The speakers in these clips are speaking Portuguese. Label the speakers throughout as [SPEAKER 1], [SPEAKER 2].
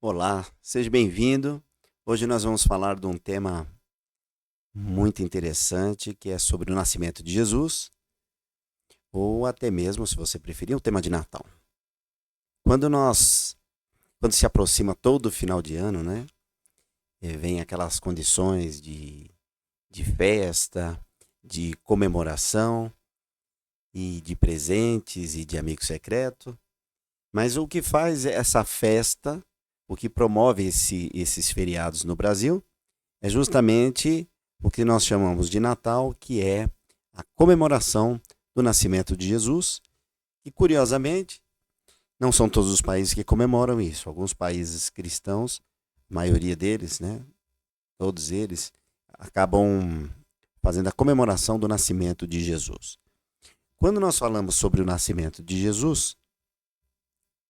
[SPEAKER 1] Olá, seja bem-vindo. Hoje nós vamos falar de um tema muito interessante, que é sobre o nascimento de Jesus, ou até mesmo, se você preferir, o tema de Natal. Quando nós, quando se aproxima todo o final de ano, né, vem aquelas condições de festa, de comemoração e de presentes e de amigo secreto. Mas o que faz essa festa, o que promove esses feriados no Brasil, é justamente o que nós chamamos de Natal, que é a comemoração do nascimento de Jesus. E curiosamente, não são todos os países que comemoram isso. Alguns países cristãos, a maioria deles, né, todos eles, acabam fazendo a comemoração do nascimento de Jesus. Quando nós falamos sobre o nascimento de Jesus,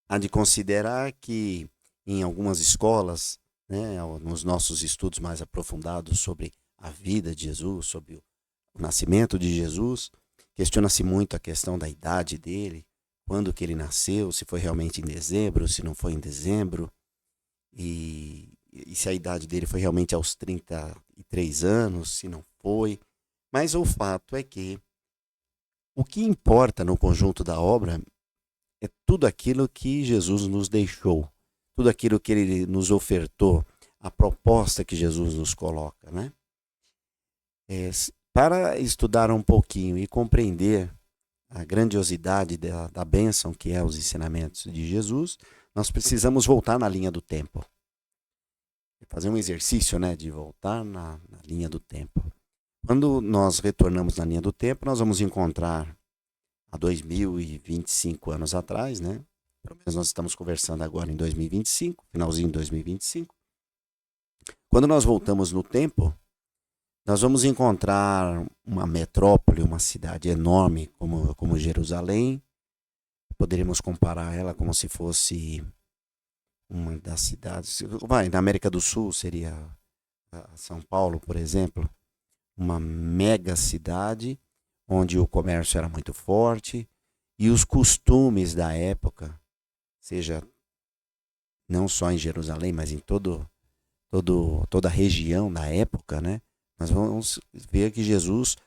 [SPEAKER 1] há de considerar que em algumas escolas, né, nos nossos estudos mais aprofundados sobre a vida de Jesus, sobre o nascimento de Jesus, questiona-se muito a questão da idade dele, quando que ele nasceu, se foi realmente em dezembro, se não foi em dezembro, e se a idade dele foi realmente aos 33 anos, se não foi. Mas o fato é que o que importa no conjunto da obra é tudo aquilo que Jesus nos deixou, tudo aquilo que ele nos ofertou, a proposta que Jesus nos coloca, né? Para estudar um pouquinho e compreender a grandiosidade da bênção que é os ensinamentos de Jesus, nós precisamos voltar na linha do tempo. Fazer um exercício, né, de voltar na linha do tempo. Quando nós retornamos na linha do tempo, nós vamos encontrar há 2025 anos atrás, né? Pelo menos nós estamos conversando agora em 2025, finalzinho de 2025. Quando nós voltamos no tempo, nós vamos encontrar uma metrópole, uma cidade enorme como Jerusalém. Poderíamos comparar ela como se fosse uma das cidades. Na América do Sul seria São Paulo, por exemplo, uma mega cidade onde o comércio era muito forte e os costumes da época, seja não só em Jerusalém, mas em toda a região da época, né? Nós vamos ver que Jesus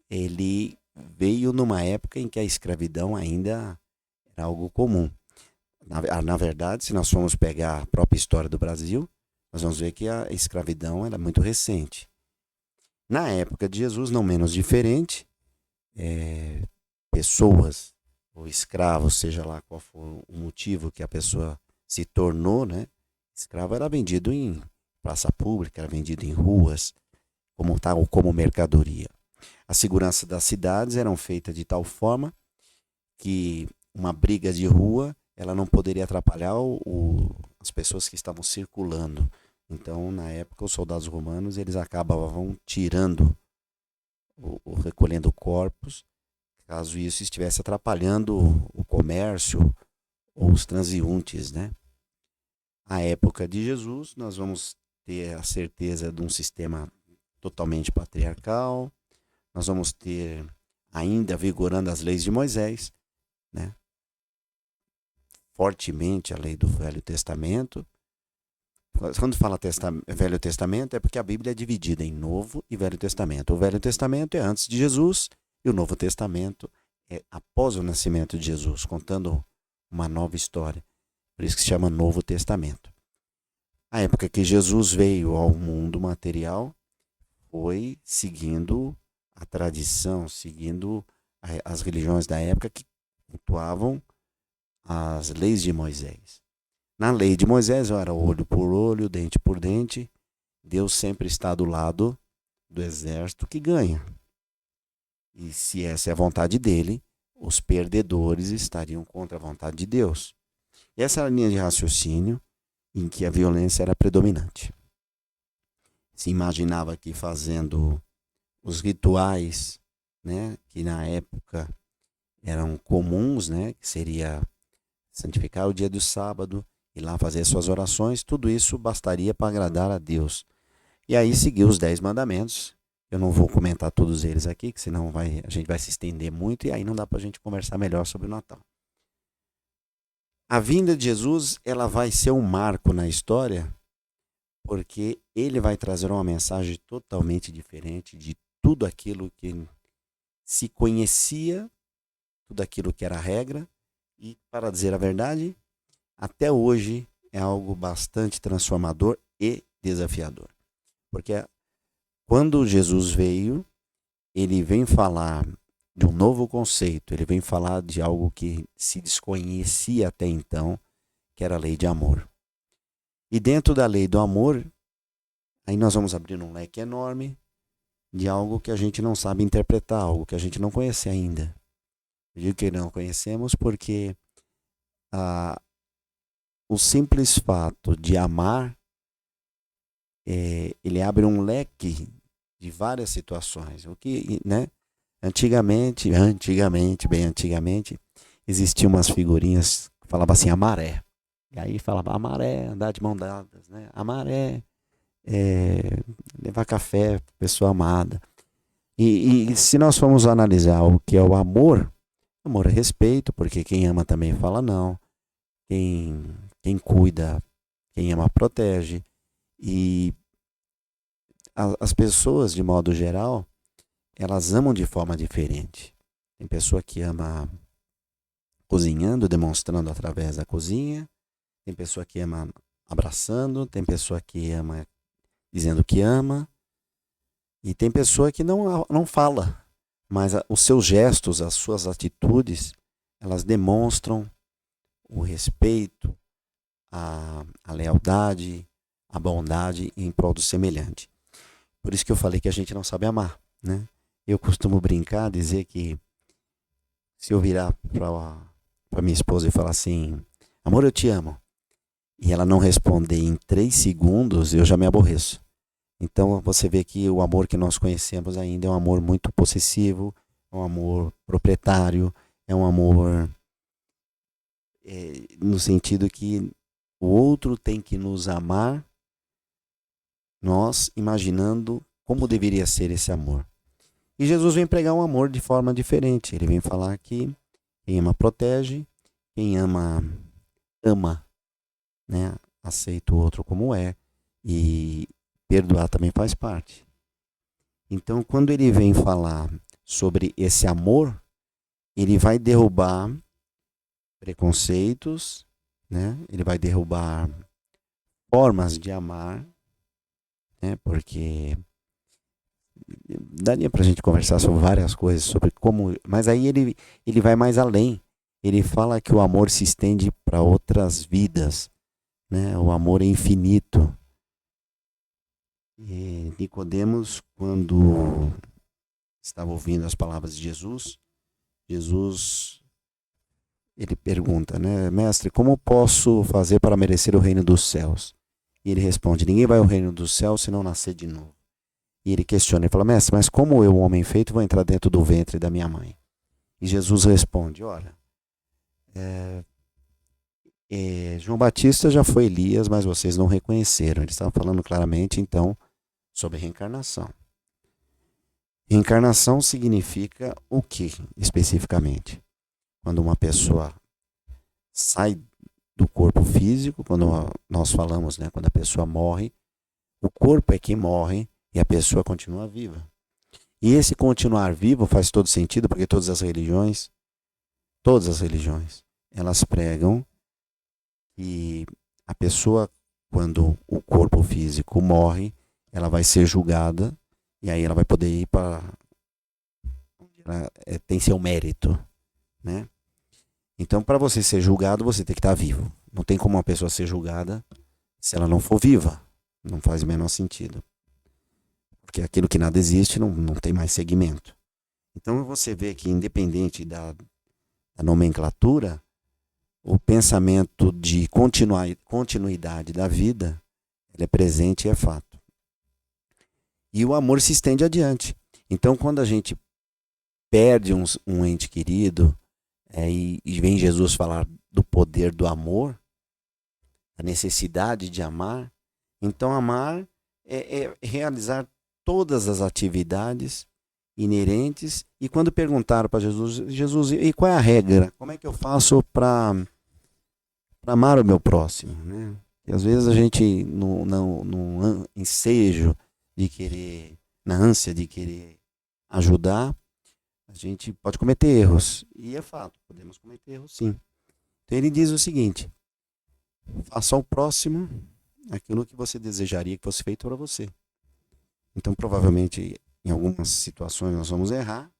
[SPEAKER 1] ele veio numa época em que a escravidão ainda era algo comum. Na verdade, se nós formos pegar a própria história do Brasil, nós vamos ver que a escravidão era muito recente. Na época de Jesus, não menos diferente, pessoas ou escravos, seja lá qual for o motivo que a pessoa se tornou, né? Escravo era vendido em praça pública, era vendido em ruas, como tal, como mercadoria. A segurança das cidades eram feita de tal forma que uma briga de rua ela não poderia atrapalhar as pessoas que estavam circulando. Então, na época, os soldados romanos eles acabavam tirando ou recolhendo corpos, caso isso estivesse atrapalhando o comércio ou os transeuntes, né? A época de Jesus, nós vamos ter a certeza de um sistema totalmente patriarcal, nós vamos ter ainda vigorando as leis de Moisés, né? Fortemente a lei do Velho Testamento. Quando fala Velho Testamento é porque a Bíblia é dividida em Novo e Velho Testamento. O Velho Testamento é antes de Jesus e o Novo Testamento é após o nascimento de Jesus, contando uma nova história. Por isso que se chama Novo Testamento. A época que Jesus veio ao mundo material foi seguindo a tradição, seguindo as religiões da época que cultuavam as leis de Moisés. Na lei de Moisés era olho por olho, dente por dente. Deus sempre está do lado do exército que ganha. E se essa é a vontade dele, os perdedores estariam contra a vontade de Deus. E essa era a linha de raciocínio em que a violência era predominante. Se imaginava que fazendo os rituais, né, que na época eram comuns, né, que seria santificar o dia do sábado, ir lá fazer suas orações, tudo isso bastaria para agradar a Deus. E aí seguiu os 10 mandamentos. Eu não vou comentar todos eles aqui, que senão a gente vai se estender muito e aí não dá para a gente conversar melhor sobre o Natal. A vinda de Jesus, ela vai ser um marco na história, porque ele vai trazer uma mensagem totalmente diferente de tudo aquilo que se conhecia, tudo aquilo que era regra, e, para dizer a verdade, até hoje é algo bastante transformador e desafiador. Porque quando Jesus veio, ele vem falar de um novo conceito, ele vem falar de algo que se desconhecia até então, que era a lei de amor. E dentro da lei do amor, aí nós vamos abrir um leque enorme de algo que a gente não sabe interpretar, algo que a gente não conhece ainda. Eu digo que não conhecemos porque o simples fato de amar, ele abre um leque de várias situações. O que, né? Antigamente, bem antigamente, existiam umas figurinhas que falavam assim, a maré. E aí falava, a maré, andar de mão dadas, né? A maré, levar café para pessoa amada. E se nós formos analisar o que é o amor é respeito, porque quem ama também fala não. Quem cuida, quem ama protege. E as pessoas, de modo geral, elas amam de forma diferente. Tem pessoa que ama cozinhando, demonstrando através da cozinha. Tem pessoa que ama abraçando. Tem pessoa que ama dizendo que ama. E tem pessoa que não fala. Mas os seus gestos, as suas atitudes, elas demonstram o respeito, a lealdade, a bondade em prol do semelhante. Por isso que eu falei que a gente não sabe amar, né? Eu costumo brincar, dizer que se eu virar para minha esposa e falar assim, amor, eu te amo, e ela não responder em 3 segundos, eu já me aborreço. Então você vê que o amor que nós conhecemos ainda é um amor muito possessivo, é um amor proprietário, é um amor no sentido que o outro tem que nos amar, nós imaginando como deveria ser esse amor. E Jesus vem pregar um amor de forma diferente. Ele vem falar que quem ama protege, quem ama, né? Aceita o outro como é. E perdoar também faz parte. Então, quando ele vem falar sobre esse amor, ele vai derrubar preconceitos, né? Ele vai derrubar formas de amar, né? Porque daria para a gente conversar sobre várias coisas, sobre como, mas aí ele vai mais além. Ele fala que o amor se estende para outras vidas, né? O amor é infinito. E Nicodemos, quando estava ouvindo as palavras de Jesus, ele pergunta, né, mestre, como posso fazer para merecer o reino dos céus? E ele responde, ninguém vai ao reino dos céus se não nascer de novo. E ele questiona, ele fala, mestre, mas como eu, homem feito, vou entrar dentro do ventre da minha mãe? E Jesus responde, olha, João Batista já foi Elias, mas vocês não reconheceram. Ele estava falando claramente, então, sobre reencarnação. Reencarnação significa o que, especificamente? Quando uma pessoa sai do corpo físico, quando nós falamos, né, quando a pessoa morre, o corpo é que morre e a pessoa continua viva. E esse continuar vivo faz todo sentido, porque todas as religiões, elas pregam que a pessoa, quando o corpo físico morre, ela vai ser julgada e aí ela vai poder ir para tem seu mérito, né? Então, para você ser julgado, você tem que estar vivo. Não tem como uma pessoa ser julgada se ela não for viva. Não faz o menor sentido. Porque aquilo que nada existe não tem mais segmento. Então, você vê que, independente da nomenclatura, o pensamento de continuidade da vida, ele é presente e é fato. E o amor se estende adiante. Então, quando a gente perde um ente querido, e vem Jesus falar do poder do amor, a necessidade de amar, então amar é realizar todas as atividades inerentes. E quando perguntaram para Jesus, e qual é a regra? Como é que eu faço para para amar o meu próximo, né? E às vezes a gente, no ensejo de querer, na ânsia de querer ajudar, a gente pode cometer erros. E é fato, podemos cometer erros sim. Então ele diz o seguinte: faça ao próximo aquilo que você desejaria que fosse feito para você. Então provavelmente em algumas situações nós vamos errar,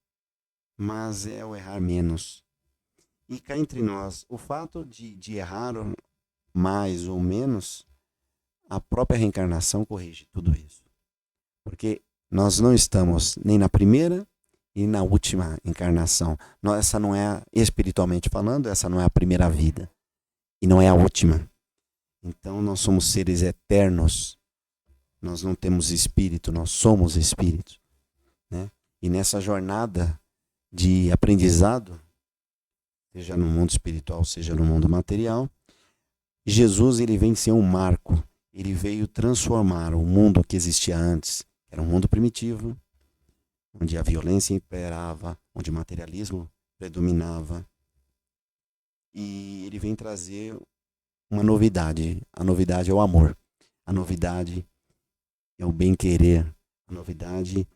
[SPEAKER 1] mas é o errar menos. E cá entre nós, o fato de errar mais ou menos, a própria reencarnação corrige tudo isso. Porque nós não estamos nem na primeira e na última encarnação. Essa não é, espiritualmente falando, essa não é a primeira vida. E não é a última. Então nós somos seres eternos. Nós não temos espírito, nós somos espíritos. Né? E nessa jornada de aprendizado, seja no mundo espiritual, seja no mundo material, Jesus ele vem ser um marco. Ele veio transformar o mundo que existia antes. Era um mundo primitivo, onde a violência imperava, onde o materialismo predominava. E ele vem trazer uma novidade. A novidade é o amor. A novidade é o bem-querer. A novidade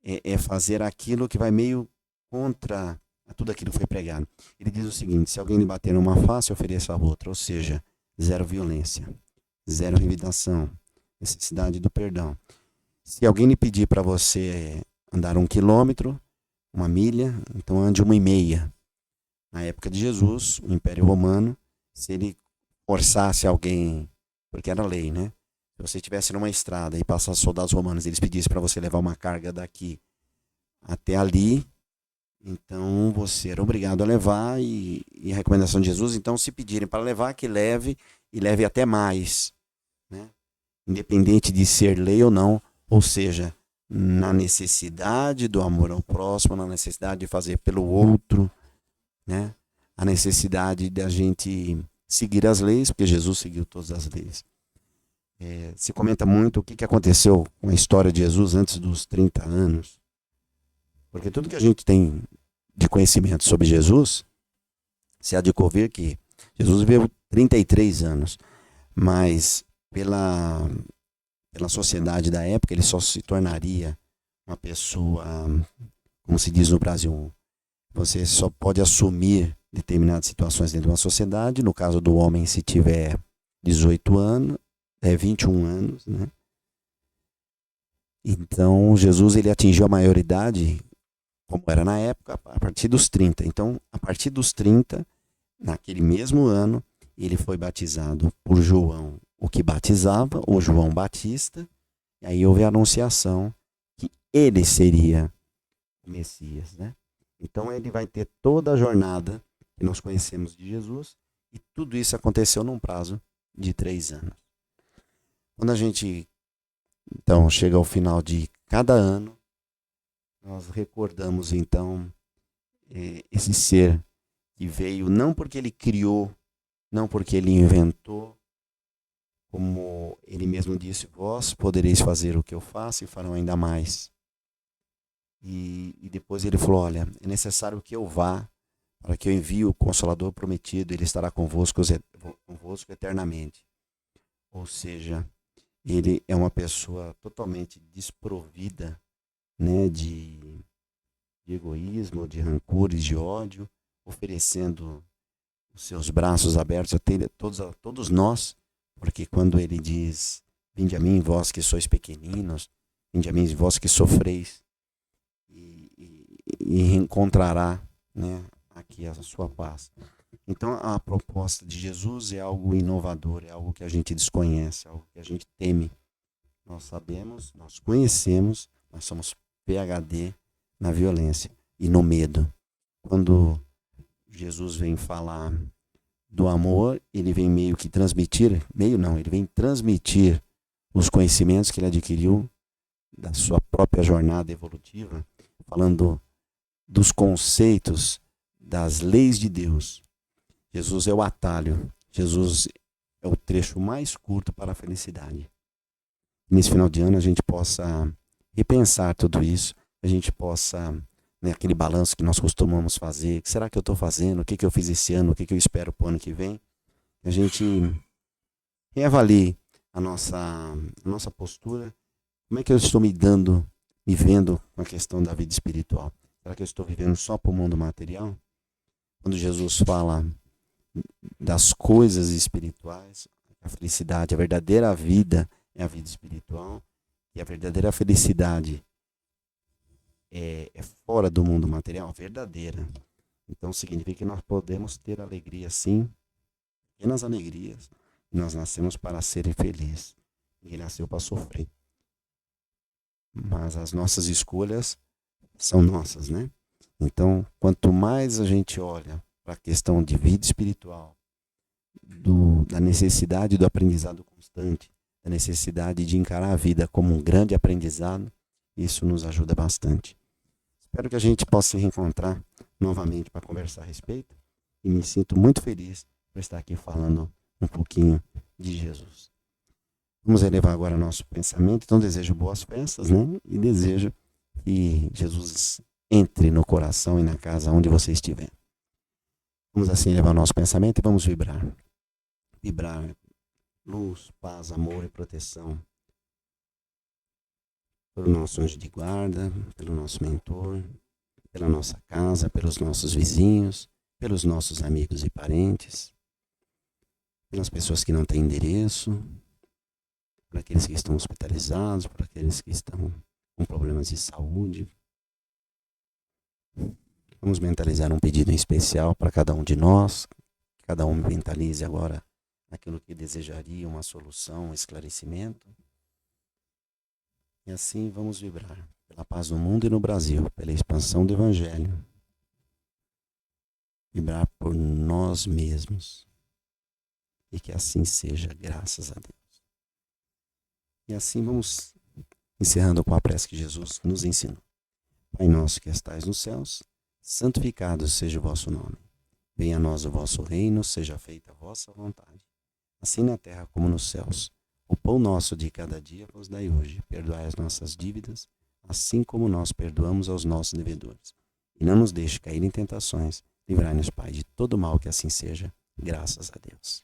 [SPEAKER 1] é fazer aquilo que vai meio contra tudo aquilo que foi pregado. Ele diz o seguinte: se alguém lhe bater numa face, ofereça a outra. Ou seja, zero violência, zero revidação, necessidade do perdão. Se alguém lhe pedir para você andar 1 quilômetro, 1 milha, então ande 1,5. Na época de Jesus, o Império Romano, se ele forçasse alguém, porque era lei, né? Se você estivesse numa estrada e passasse soldados romanos, eles pedissem para você levar uma carga daqui até ali, então você era obrigado a levar, e a recomendação de Jesus, então se pedirem para levar, que leve, e leve até mais, né? Independente de ser lei ou não, ou seja, na necessidade do amor ao próximo, na necessidade de fazer pelo outro, né? A necessidade da gente seguir as leis, porque Jesus seguiu todas as leis. Se comenta muito o que aconteceu com a história de Jesus antes dos 30 anos. Porque tudo que a gente tem de conhecimento sobre Jesus, se há de convir que Jesus viveu 33 anos, mas pela sociedade da época, ele só se tornaria uma pessoa, como se diz no Brasil, você só pode assumir determinadas situações dentro de uma sociedade, no caso do homem, se tiver 18 anos, 21 anos, né? Então, Jesus ele atingiu a maioridade, como era na época, a partir dos 30. Então, a partir dos 30, naquele mesmo ano, ele foi batizado por João, o que batizava, o João Batista, e aí houve a anunciação que ele seria o Messias, né? Então, ele vai ter toda a jornada que nós conhecemos de Jesus, e tudo isso aconteceu num prazo de 3 anos. Quando a gente, então, chega ao final de cada ano, nós recordamos, então, esse ser que veio não porque ele criou, não porque ele inventou, como ele mesmo disse: vós podereis fazer o que eu faço e farão ainda mais. E depois ele falou: olha, é necessário que eu vá, para que eu envie o Consolador prometido, ele estará convosco eternamente. Ou seja, ele é uma pessoa totalmente desprovida, né, de egoísmo, de rancores, de ódio, oferecendo os seus braços abertos a todos nós, porque quando ele diz: vinde a mim, vós que sois pequeninos, vinde a mim, vós que sofreis, e encontrará, né, aqui a sua paz. Então a proposta de Jesus é algo inovador, é algo que a gente desconhece, é algo que a gente teme. Nós sabemos, nós conhecemos, nós somos PhD na violência e no medo. Quando Jesus vem falar do amor, ele vem meio que transmitir, ele vem transmitir os conhecimentos que ele adquiriu da sua própria jornada evolutiva, falando dos conceitos, das leis de Deus. Jesus é o atalho, Jesus é o trecho mais curto para a felicidade. Nesse final de ano a gente possa repensar tudo isso, a gente possa, né, aquele balanço que nós costumamos fazer: o que será que eu estou fazendo, o que eu fiz esse ano, o que eu espero para o ano que vem, que a gente reavalie a nossa postura. Como é que eu estou me vendo com a questão da vida espiritual? Será que eu estou vivendo só para o mundo material? Quando Jesus fala das coisas espirituais, a felicidade, a verdadeira vida é a vida espiritual, e a verdadeira felicidade é fora do mundo material, verdadeira. Então significa que nós podemos ter alegria sim, pequenas alegrias. Nós nascemos para ser felizes. Ninguém nasceu para sofrer. Mas as nossas escolhas são nossas, né? Então, quanto mais a gente olha para a questão de vida espiritual, da necessidade do aprendizado constante, da necessidade de encarar a vida como um grande aprendizado, isso nos ajuda bastante. Espero que a gente possa se reencontrar novamente para conversar a respeito, e me sinto muito feliz por estar aqui falando um pouquinho de Jesus. Vamos elevar agora nosso pensamento. Então desejo boas festas, né? E desejo que Jesus entre no coração e na casa onde você estiver. Vamos assim elevar nosso pensamento e vamos vibrar. Vibrar luz, paz, amor e proteção pelo nosso anjo de guarda, pelo nosso mentor, pela nossa casa, pelos nossos vizinhos, pelos nossos amigos e parentes, pelas pessoas que não têm endereço, por aqueles que estão hospitalizados, por aqueles que estão com problemas de saúde. Vamos mentalizar um pedido em especial para cada um de nós. Cada um mentalize agora aquilo que desejaria, uma solução, um esclarecimento. E assim vamos vibrar pela paz no mundo e no Brasil, pela expansão do Evangelho. Vibrar por nós mesmos. E que assim seja, graças a Deus. E assim vamos encerrando com a prece que Jesus nos ensinou. Pai nosso que estais nos céus, santificado seja o vosso nome. Venha a nós o vosso reino, seja feita a vossa vontade, assim na terra como nos céus. O pão nosso de cada dia vos dai hoje. Perdoai as nossas dívidas, assim como nós perdoamos aos nossos devedores. E não nos deixe cair em tentações. Livrai-nos, Pai, de todo mal, que assim seja, graças a Deus.